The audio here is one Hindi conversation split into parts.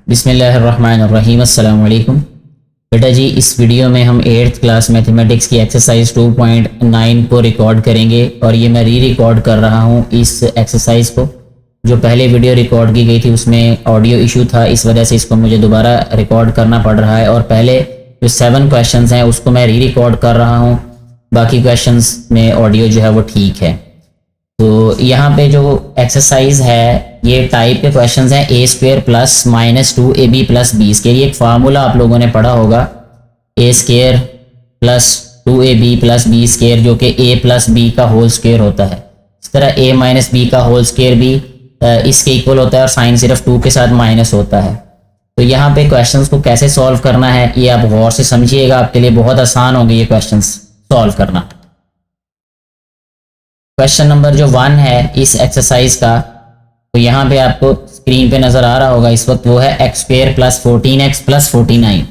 बिस्मिल्लाहिर्रहमानिर्रहीम। अस्सलाम वालेकुम। बेटा जी, इस वीडियो में हम 8th क्लास मैथमेटिक्स की एक्सरसाइज 2.9 को रिकॉर्ड करेंगे और ये मैं रिकॉर्ड कर रहा हूँ इस एक्सरसाइज को। जो पहले वीडियो रिकॉर्ड की गई थी उसमें ऑडियो इशू था, इस वजह से इसको मुझे दोबारा रिकॉर्ड करना पड़ रहा है। और पहले जो 7 क्वेश्चंस हैं उसको मैं रिकॉर्ड कर रहा हूँ, बाकी क्वेश्चंस में ऑडियो जो है वो ठीक है। तो यहाँ पे जो एक्सरसाइज है ये टाइप के क्वेश्चंस हैं A square plus minus 2ab plus B square. ये एक फार्मूला आप लोगों ने पढ़ा होगा, A square plus 2ab plus B square, जो कि a प्लस बी का होल स्क्वेयर होता है। इस तरह a माइनस बी का होल स्क्वेयर भी इसके इक्वल होता है और साइन सिर्फ 2 के साथ माइनस होता है। तो यहाँ पे क्वेश्चंस को कैसे सॉल्व करना है ये आप गौर से समझिएगा, आपके लिए बहुत आसान होंगे ये क्वेश्चंस सॉल्व करना। क्वेश्चन नंबर जो 1 है इस एक्सरसाइज का, तो यहाँ पे आपको स्क्रीन पे नजर आ रहा होगा इस वक्त, वो है x square plus 14x plus 49।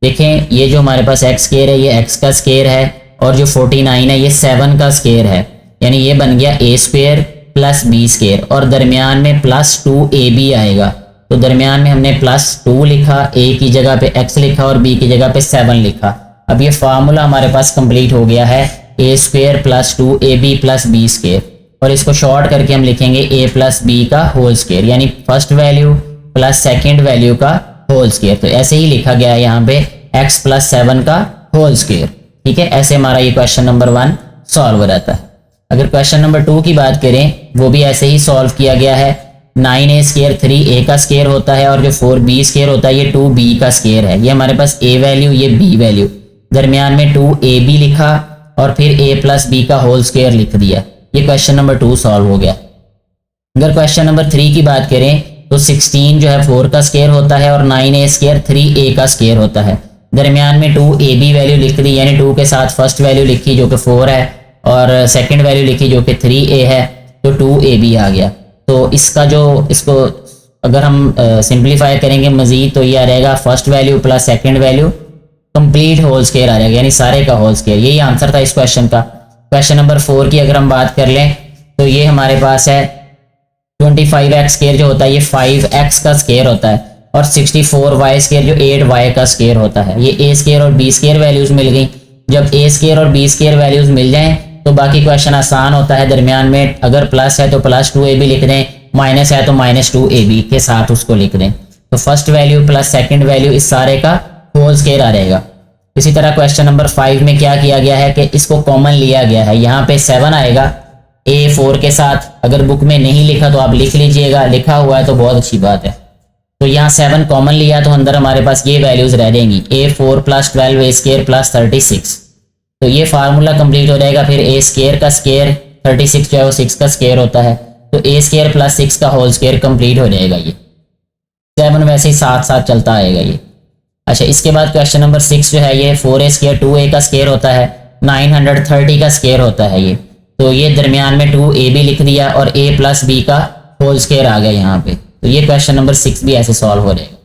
देखें ये जो हमारे पास एक्स स्क्वेयर है ये एक्स का स्क्वेयर है और जो 49 है ये 7 का स्क्वेयर है, यानी ये बन गया ए स्क्वेयर प्लस बी स्क्वेयर और दरमियान में प्लस 2ab आएगा। तो दरमियान में हमने प्लस 2 लिखा, ए की जगह पे x लिखा और b की जगह पे 7 लिखा। अब ये फार्मूला हमारे पास कंप्लीट हो गया है, A square plus 2ab plus B square, और इसको शॉर्ट करके हम लिखेंगे a प्लस बी का होल स्क्वेयर, यानी first value plus second value का होल स्क्वेयर। तो ऐसे ही लिखा गया है यहाँ पे x प्लस 7 का होल स्क्वेयर। ठीक है, ऐसे हमारा ये क्वेश्चन नंबर 1 सॉल्व हो जाता है। अगर क्वेश्चन नंबर 2 की बात करें वो भी ऐसे ही सॉल्व किया गया है। 9a स्क्वेयर 3a का स्क्वेयर होता है और जो 4b स्क्वेयर होता है ये 2b का स्क्वेयर है। ये हमारे पास a वैल्यू ये b वैल्यू, दरमियान में 2ab लिखा और फिर a प्लस बी का होल स्क्वेयर लिख दिया। ये क्वेश्चन नंबर 2 सॉल्व हो गया। अगर क्वेश्चन नंबर 3 की बात करें तो 16 जो है 4 का स्क्वेयर होता है और 9a स्क्वेयर 3a का स्क्वेयर होता है। दरमियान में 2ab वैल्यू लिख दी, यानी 2 के साथ फर्स्ट वैल्यू लिखी जो कि 4 है और सेकंड वैल्यू लिखी जो कि 3a है, तो 2ab आ गया। तो इसका जो इसको अगर हम सिंप्लीफाई करेंगे मजीद तो ये आ रहेगा first value plus second value complete whole square आ जाएगा, यानी सारे का होल स्क्वायर। यही आंसर था इस क्वेश्चन का। क्वेश्चन नंबर 4 की अगर हम बात कर लें तो ये हमारे पास है 25x स्क्वायर जो होता है ये 5x का स्क्वायर होता है और 64y स्क्वायर जो 8y का स्क्वायर होता है। ये a स्क्वायर और b स्क्वायर वैल्यूज मिल गई। जब a स्क्वायर और b स्क्वायर वैल्यूज मिल जाएं तो बाकी क्वेश्चन आसान होता है। दरमियान में अगर प्लस है तो प्लस 2ab लिख दें, माइनस है तो माइनस 2ab के साथ उसको लिख दें। तो first value plus second value इस सारे का होल स्क्वायर आ रहेगा। इसी तरह क्वेश्चन नंबर 5 में क्या किया गया है कि इसको कॉमन लिया गया है। यहाँ पे 7 आएगा a4 के साथ, अगर बुक में नहीं लिखा तो आप लिख लीजिएगा, लिखा हुआ है तो बहुत अच्छी बात है। तो यहाँ 7 कॉमन लिया तो अंदर हमारे पास ये वैल्यूज रह जाएंगी, a4 plus 12a square plus 36। तो ये फार्मूला कंप्लीट हो जाएगा। फिर a स्क्वायर का स्क्वायर 36 जो है वो 6 का स्क्वायर होता है, तो a स्क्वायर प्लस 6 का होल स्क्वायर कंप्लीट हो जाएगा। ये 7 वैसे ही साथ साथ चलता आएगा ये। अच्छा, इसके बाद क्वेश्चन नंबर 6 जो है ये 4a स्क्वायर 2a का स्क्वायर होता है, 930 का स्क्वायर होता है ये। तो ये दरमियान में 2ab लिख दिया और a प्लस b का होल स्क्वायर आ गया यहाँ पे। तो ये क्वेश्चन नंबर 6 भी ऐसे सॉल्व हो जाएगा।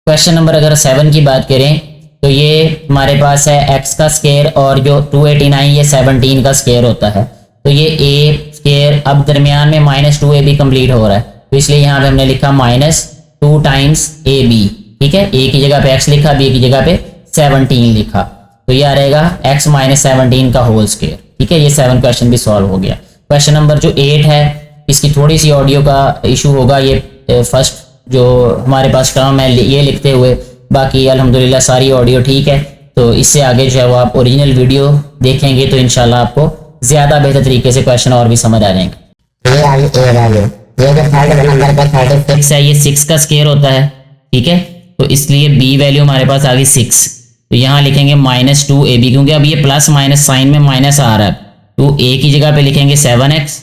क्वेश्चन नंबर अगर 7 की बात करें तो ये हमारे पास है x का स्क्वायर और जो 289 ये 17 का स्क्वायर होता है। तो ये a स्क्वायर, अब दरमियान में माइनस 2ab कंप्लीट हो रहा है तो इसलिए यहाँ पे हमने लिखा माइनस 2 टाइम्स ab। ठीक है, a की जगह पे x लिखा, b की जगह पे 17 लिखा, तो ये आ रहेगा x माइनस 17 का होल स्क्वायर। ठीक है, ये 7 क्वेश्चन भी सॉल्व हो गया। क्वेश्चन नंबर जो 8 है इसकी थोड़ी सी ऑडियो का इशू होगा। ये फर्स्ट जो हमारे पास टर्म है ये लिखते हुए, बाकी अल्हम्दुलिल्लाह सारी ऑडियो ठीक है। तो इससे आगे जो है वो आप ओरिजिनल वीडियो देखेंगे तो इंशाल्लाह आपको ज्यादा बेहतर तरीके से क्वेश्चन और भी समझ आ जाएंगे। ये जो थर्ड नंबर पे 36 है ये 6 का स्क्वायर होता है। ठीक है, तो इसलिए b वैल्यू हमारे पास आ गई 6। तो यहाँ लिखेंगे माइनस 2ab, क्योंकि अब ये प्लस माइनस साइन में माइनस आ रहा है। तो a की जगह पे लिखेंगे 7x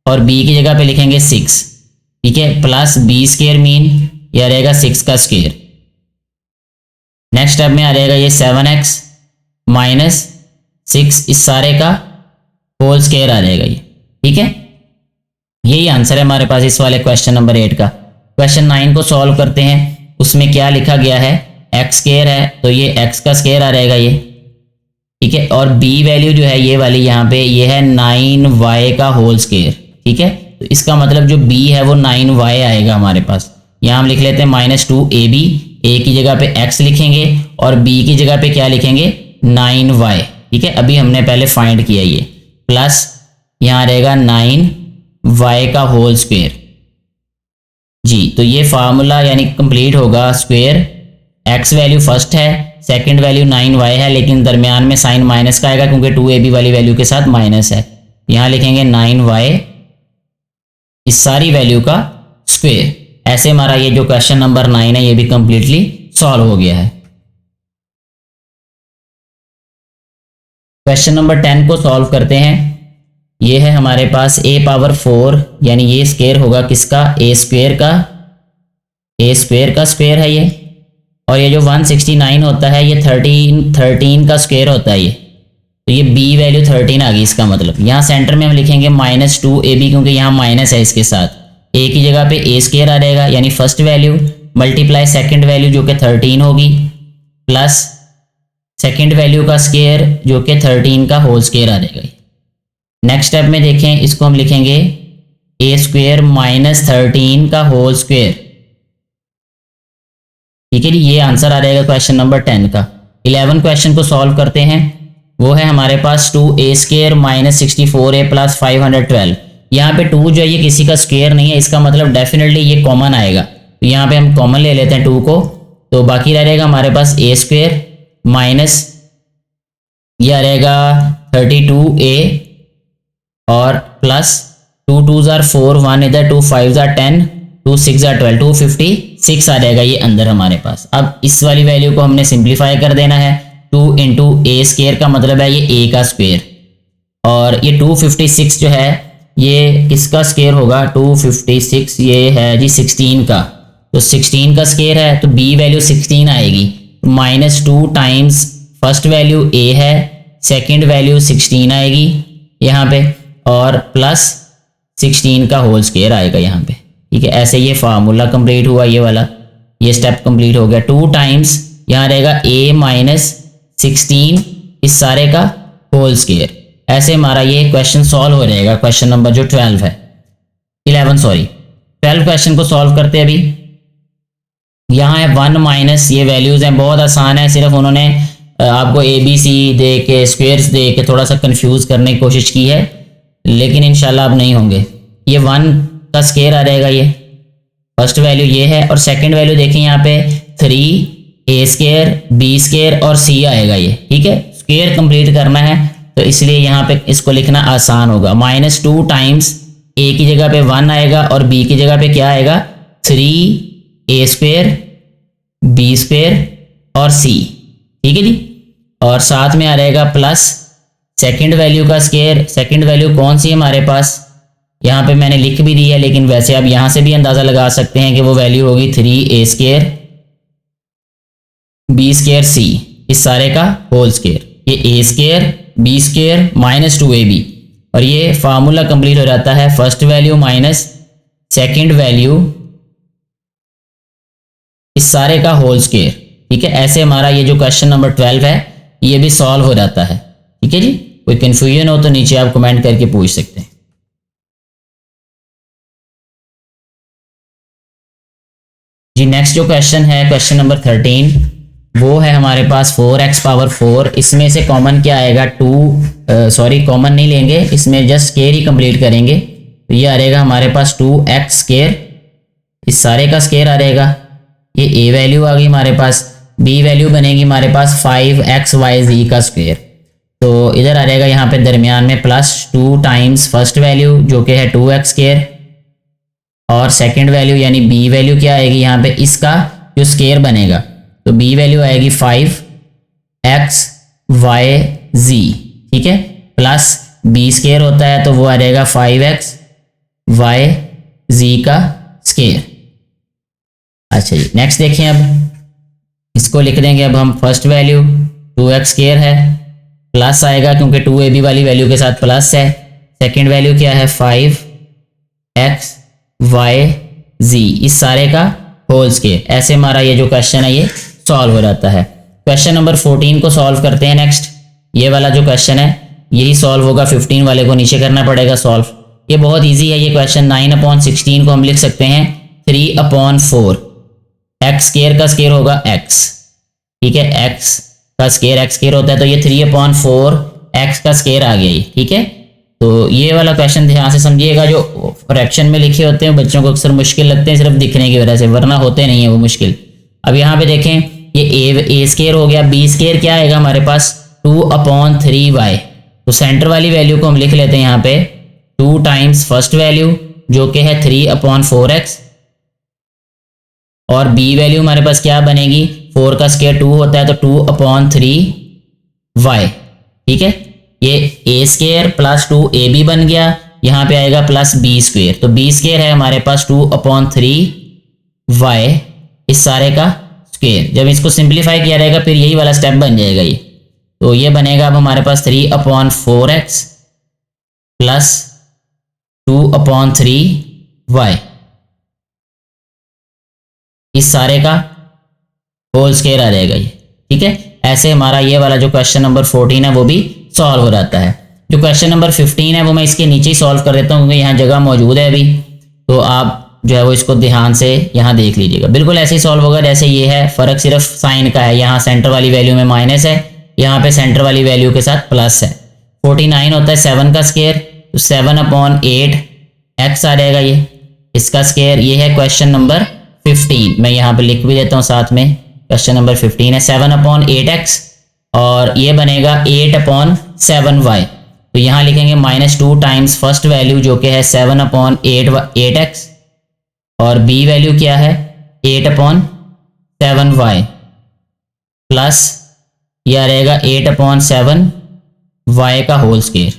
और b की जगह पे लिखेंगे 6। ठीक है, प्लस b स्क्वायर मीन ये आ रहेगा 6 का स्क्वायर। नेक्स्ट स्टेप में आ जाएगा ये 7x माइनस 6, इस सारे का होल स्क्वायर आ जाएगा ये। ठीक है, यही आंसर है हमारे पास इस वाले क्वेश्चन नंबर 8 का। क्वेश्चन 9 को सॉल्व करते हैं। उसमें क्या लिखा गया है, x स्क्वायर है तो ये x का स्क्वायर आ रहेगा ये। ठीक है, और b वैल्यू जो है ये वाली यहाँ पे ये है 9y का होल स्क्वायर। ठीक है, तो इसका मतलब जो b है वो 9y आएगा हमारे पास। यहाँ हम लिख लेते हैं -2ab, a की जगह पे x लिखेंगे और b की जगह पे क्या लिखेंगे 9y। ठीक है, अभी हमने पहले फाइंड किया ये, प्लस यहाँ रहेगा 9y का होल स्क्वायर। जी, तो ये फार्मूला यानी कंप्लीट होगा। स्क्वायर x वैल्यू फर्स्ट है, सेकंड वैल्यू 9y है, लेकिन दरमियान में साइन माइनस का आएगा क्योंकि 2ab वाली वैल्यू के साथ माइनस है। यहाँ लिखेंगे 9y इस सारी वैल्यू का स्क्वायर। ऐसे हमारा ये जो क्वेश्चन नंबर 9 है ये भी कंप्लीटली सॉल्व हो गया है। क्वेश्चन नंबर 10 को सॉल्व करते हैं। ये है हमारे पास a पावर 4 यानी ये स्क्वायर होगा किसका, a स्क्वायर का स्क्वायर है ये, और ये जो 169 होता है ये 13 का स्क्वायर होता है ये, तो ये b वैल्यू 13 आ गई। इसका मतलब यहाँ सेंटर में हम लिखेंगे -2ab क्योंकि यहाँ माइनस है इसके साथ, a की जगह पे a स्क्वायर आ जाएगा यानी first value multiply second value जो कि 13 होगी, प्लस सेकंड वैल्यू का स्क्वायर जो कि 13 का होल स्क्वायर आ जाएगा। नेक्स्ट स्टेप में देखें, इसको हम लिखेंगे a स्क्वायर -13 का होल स्क्वायर। ठीक है जी, ये आंसर आ जाएगा क्वेश्चन नंबर 10 का। 11 क्वेश्चन को सॉल्व करते हैं। वो है हमारे पास 2a स्क्वायर -64a प्लस 512। यहाँ पे 2 जो है ये किसी का स्क्वायर नहीं है, इसका मतलब डेफिनेटली ये कॉमन आएगा, तो यहाँ पे हम कॉमन ले लेते हैं 2 को, तो बाकी रहेगा हमारे पास a स्क्वायर माइनस यह रहेगा 32a और प्लस 2 2s are 4, 1 इधर 2 5s are 10, 2 6 are 12, 256 आ जाएगा ये अंदर हमारे पास। अब इस वाली वैल्यू को हमने सिंप्लीफाई कर देना है। 2 इंटू a स्क्वायर का मतलब है ये a का स्क्वायर, और ये 256 जो है ये किसका स्क्वायर होगा, 256 ये है जी 16 का, तो 16 का स्क्वायर है तो b वैल्यू 16 आएगी। -2 टाइम्स फर्स्ट वैल्यू a है, सेकंड वैल्यू 16 आएगी यहाँ पे, और प्लस 16 का होल स्क्वायर आएगा यहाँ पे। ठीक है, ऐसे ये फार्मूला कंप्लीट हुआ, ये वाला ये स्टेप कंप्लीट हो गया। 2 टाइम्स यहाँ रहेगा a -16 इस सारे का होल स्क्वायर। ऐसे हमारा ये क्वेश्चन सॉल्व हो जाएगा, क्वेश्चन नंबर जो 12 है 12 क्वेश्चन को सॉल्व करते हैं। अभी यहाँ है 1 माइनस, ये वैल्यूज हैं, बहुत आसान है, सिर्फ उन्होंने आपको ABC दे के स्क्वेयर्स दे के थोड़ा सा कंफ्यूज करने की कोशिश की है, लेकिन इंशाल्लाह अब नहीं होंगे। ये 1 का स्क्वायर आ जाएगा, ये फर्स्ट वैल्यू ये है, और सेकंड वैल्यू देखें यहाँ पे 3a स्क्वायर b स्क्वायर और c आएगा ये। ठीक है, स्क्वायर कंप्लीट करना है तो इसलिए यहाँ पे इसको लिखना आसान होगा। -2 टाइम्स a की जगह पे 1 आएगा और b की जगह पे क्या आएगा 3a स्क्वायर b स्क्वायर और c। ठीक है जी, और साथ में आ रहेगा प्लस सेकंड वैल्यू का स्क्वायर। सेकंड वैल्यू कौन सी है हमारे पास, यहाँ पे मैंने लिख भी दी है, लेकिन वैसे आप यहाँ से भी अंदाजा लगा सकते हैं कि वो वैल्यू होगी 3a square b square c इस सारे का होल स्क्वायर। ये a square b square -2ab, और ये फार्मूला कंप्लीट हो जाता है first value minus second value इस सारे का होल स्क्वायर। ठीक है, ऐसे हमारा ये जो क्वेश्चन नंबर 12 है ये भी सॉल्व हो जाता है। ठीक है जी, कोई कंफ्यूजन हो तो नीचे आप कमेंट करके पूछ सकते हैं। जी नेक्स्ट जो क्वेश्चन है क्वेश्चन नंबर 13, वो है हमारे पास 4x पावर 4। इसमें से कॉमन क्या आएगा, कॉमन नहीं लेंगे, इसमें जस्ट स्क्वायर ही कंप्लीट करेंगे, तो ये आ रहेगा हमारे पास 2x स्क्वायर इस सारे का स्क्वायर आ रहेगा। ये a वैल्यू आ गई हमारे पास, b वैल्यू बनेगी हमारे पास 5xyz का स्क्वायर, तो इधर आ जाएगा यहाँ पे दरमियान में +2 टाइम्स फर्स्ट वैल्यू जो कि है 2x स्क्वायर, और सेकंड वैल्यू यानी b वैल्यू क्या आएगी यहाँ पे इसका जो स्क्वायर बनेगा, तो b वैल्यू आएगी 5xyz। ठीक है, प्लस b स्क्वायर होता है तो वो आ जाएगा 5xyz का स्क्वायर। अच्छा जी, नेक्स्ट देखें, अब इसको लिख देंगे अब हम फर्स्ट वैल्यू 2x स्क्वायर है, प्लस आएगा क्योंकि 2ab वाली वैल्यू के साथ प्लस है, सेकंड वैल्यू क्या है 5xyz इस सारे का होल स्क्वायर। ऐसे हमारा ये जो क्वेश्चन है ये सॉल्व हो जाता है। क्वेश्चन नंबर 14 को सॉल्व करते हैं। नेक्स्ट ये वाला जो क्वेश्चन है यही सॉल्व होगा, 15 वाले को नीचे करना पड़ेगा सॉल्व। ये बहुत इजी है ये क्वेश्चन। 9/16 को हम लिख सकते हैं 3/4, एक्स स्केयर का स्केयर होगा एक्स, ठीक है, एक्स का स्केयर एक्स स्केयर होता है, तो ये 3/4 एक्स का स्केयर आ गया ये, ठीक है। तो ये वाला क्वेश्चन ध्यान से समझिएगा, जो फ्रैक्शन में लिखे होते हैं बच्चों को अक्सर मुश्किल लगते हैं सिर्फ दिखने की वजह से, वरना होते नहीं है वो मुश्किल। अब यहाँ पे देखें, ये ए स्केयर हो गया, बी स्केयर क्या आएगा हमारे पास 2/3y। तो सेंटर वाली वैल्यू को हम लिख लेते हैं यहाँ पे 2 टाइम्स फर्स्ट वैल्यू जो कि है 3/4x, और बी वैल्यू हमारे पास क्या बनेगी, 4 का स्केयर 2 होता है तो 2/3y, ठीक है। ये ए स्केयर प्लस 2ab बन गया, यहाँ पे आएगा प्लस बी स्क्वेयर, तो बी स्केयर है हमारे पास 2/3y इस सारे का स्क्वेयर। जब इसको सिंप्लीफाई किया जाएगा फिर यही वाला स्टेप बन जाएगा ये, तो ये बनेगा अब हमारे पास 3/4x प्लस 2/3y इस सारे का होल स्क्वायर आ जाएगा ये, ठीक है। ऐसे हमारा ये वाला जो क्वेश्चन नंबर 14 है वो भी सॉल्व हो जाता है। जो क्वेश्चन नंबर 15 है वो मैं इसके नीचे ही सॉल्व कर देता हूँ क्योंकि यहाँ जगह मौजूद है अभी, तो आप जो है वो इसको ध्यान से यहाँ देख लीजिएगा। बिल्कुल ऐसे ही सॉल्व होगा जैसे ये है, फर्क सिर्फ साइन का है, यहाँ सेंटर वाली वैल्यू में माइनस है, यहाँ पे सेंटर वाली वैल्यू के साथ प्लस है। 49 होता है 7 का स्केयर, तो 7/8 एक्स आ जाएगा ये, इसका स्केयर। ये है क्वेश्चन नंबर 15, मैं यहाँ पे लिख भी देता हूँ साथ में, क्वेश्चन नंबर 15 है 7/8x, और ये बनेगा 8/7y। तो यहाँ लिखेंगे -2 टाइम्स फर्स्ट वैल्यू जो कि है 7/8x, और बी वैल्यू क्या है 8/7y, प्लस यह रहेगा 8/7y का होल स्क्वायर।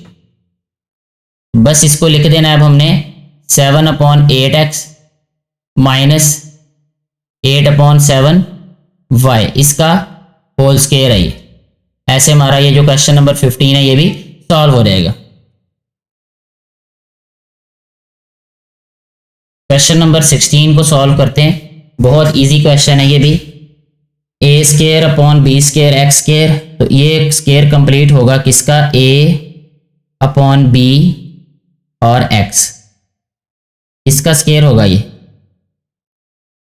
बस इसको लिख देना है अब हमने 7/8x माइनस 8/7y इसका होल स्क्वायर है ये। ऐसे हमारा ये जो क्वेश्चन नंबर 15 है ये भी सॉल्व हो जाएगा। क्वेश्चन नंबर 16 को सॉल्व करते हैं, बहुत इजी क्वेश्चन है ये भी। A square upon B square X square, तो ये स्क्वायर कंप्लीट होगा किसका, ए अपॉन बी और एक्स, इसका स्क्वायर होगा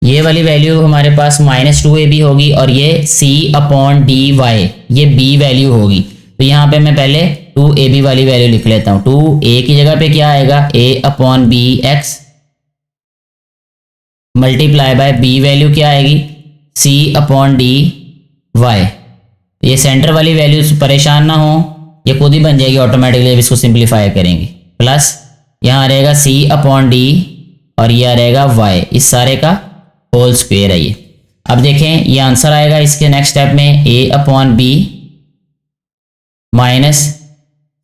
ये वाली वैल्यू हमारे पास -2ab होगी, और ये c/dy ये b वैल्यू होगी। तो यहाँ पे मैं पहले 2ab वाली वैल्यू लिख लेता हूँ। 2a की जगह पे क्या आएगा a/bx multiply by b value क्या आएगी c/dy। ये सेंटर वाली वैल्यू से परेशान ना हो, ये खुद ही बन जाएगी ऑटोमेटिकली जब इसको सिंप्लीफाई करेंगे। प्लस यहाँ रहेगा c/d और ये रहेगा y, इस सारे का होल स्क्वायर है ये। अब देखें ये आंसर आएगा इसके नेक्स्ट स्टेप में a/b माइनस,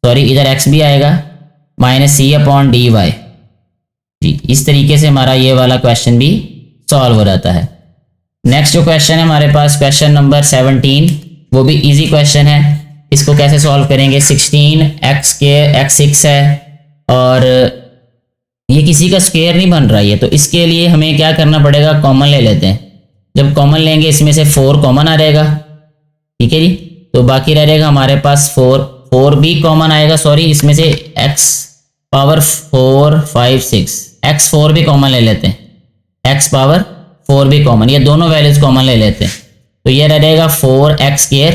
सॉरी इधर x भी आएगा, -c/dy जी। इस तरीके से हमारा ये वाला क्वेश्चन भी सॉल्व हो जाता है। नेक्स्ट जो क्वेश्चन है हमारे पास क्वेश्चन नंबर 17, वो भी इजी क्वेश्चन है। इसको कैसे सॉल्व करेंगे, 16x के x6 है और ये किसी का स्क्वायर नहीं बन रहा है, तो इसके लिए हमें क्या करना पड़ेगा, कॉमन ले लेते हैं। जब कॉमन लेंगे इसमें से 4 कॉमन आ जाएगा, ठीक है जी। तो बाकी रह जाएगा हमारे पास 4 भी कॉमन आएगा, सॉरी इसमें से x⁴ 5 6 x4 भी कॉमन ले लेते हैं, x⁴ भी कॉमन, ये दोनों वैल्यूज कॉमन ले लेते हैं। तो ये रह जाएगा 4x²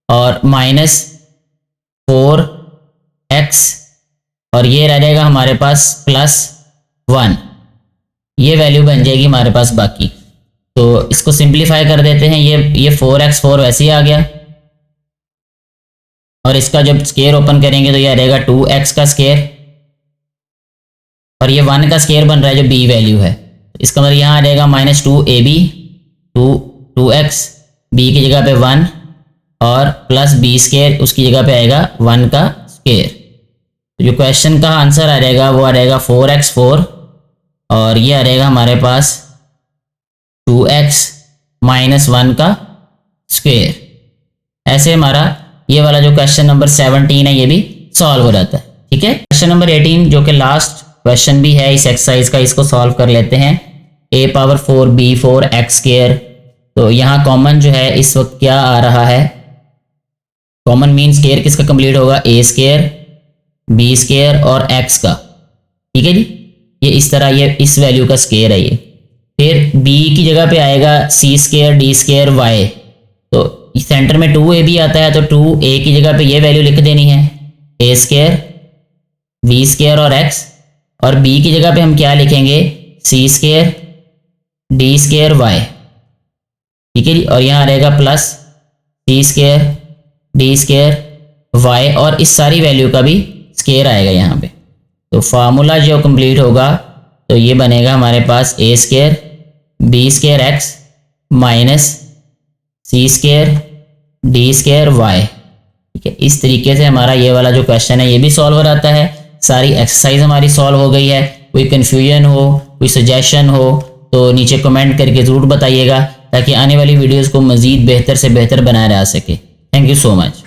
और -4x, और ये रह जाएगा हमारे पास +1, ये वैल्यू बन जाएगी हमारे पास बाकी। तो इसको सिंप्लीफाई कर देते हैं, ये 4x4 वैसे ही आ गया, और इसका जब स्क्वायर ओपन करेंगे तो ये रहेगा 2x का स्क्वायर, और ये 1 का स्क्वायर बन रहा है जो b वैल्यू है। इसका मतलब यहाँ आ जाएगा -2ab 2x, b की जगह पे 1 और प्लस b² उसकी जगह पे आएगा 1 का स्क्वायर। तो जो क्वेश्चन का आंसर आ जाएगा वो आ जाएगा 4x4, और ये आ जाएगा हमारे पास 2x -1 का स्क्वायर। ऐसे हमारा ये वाला जो क्वेश्चन नंबर 17 है ये भी सॉल्व हो जाता है, ठीक है। क्वेश्चन नंबर 18 जो कि लास्ट क्वेश्चन भी है इस एक्सरसाइज का, इसको सॉल्व कर लेते हैं। a⁴ b4 x², तो यहाँ कॉमन जो है इस वक्त क्या आ रहा है, कॉमन मीन स्क्वायर किसका कंप्लीट होगा, a² b² और x का, ठीक है जी। ये इस तरह ये इस वैल्यू का स्क्वायर है ये, फिर बी की जगह पे आएगा सी स्केयर डी स्केयर वाई, तो सेंटर में 2ab आता है तो 2a की जगह पे ये वैल्यू लिख देनी है a स्केयर b स्केयर और x, और b की जगह पे हम क्या लिखेंगे c square d square y, ठीक है जी। और यहाँ रहेगा plus c square d square y, और इस सारी वैल्यू का भी स्केयर आएगा यहाँ पे। तो फार्मूला जो कंप्लीट होगा तो ये बनेगा हमारे पास a square b square x minus C square D square Y, ठीक है। इस तरीके से हमारा ये वाला जो क्वेश्चन है ये भी सॉल्व आता है। सारी एक्सरसाइज हमारी सॉल्व हो गई है। कोई कन्फ्यूजन हो, कोई सजेशन हो तो नीचे कमेंट करके ज़रूर बताइएगा, ताकि आने वाली वीडियोज़ को मज़ीद बेहतर से बेहतर बनाया जा सके। Thank you so much.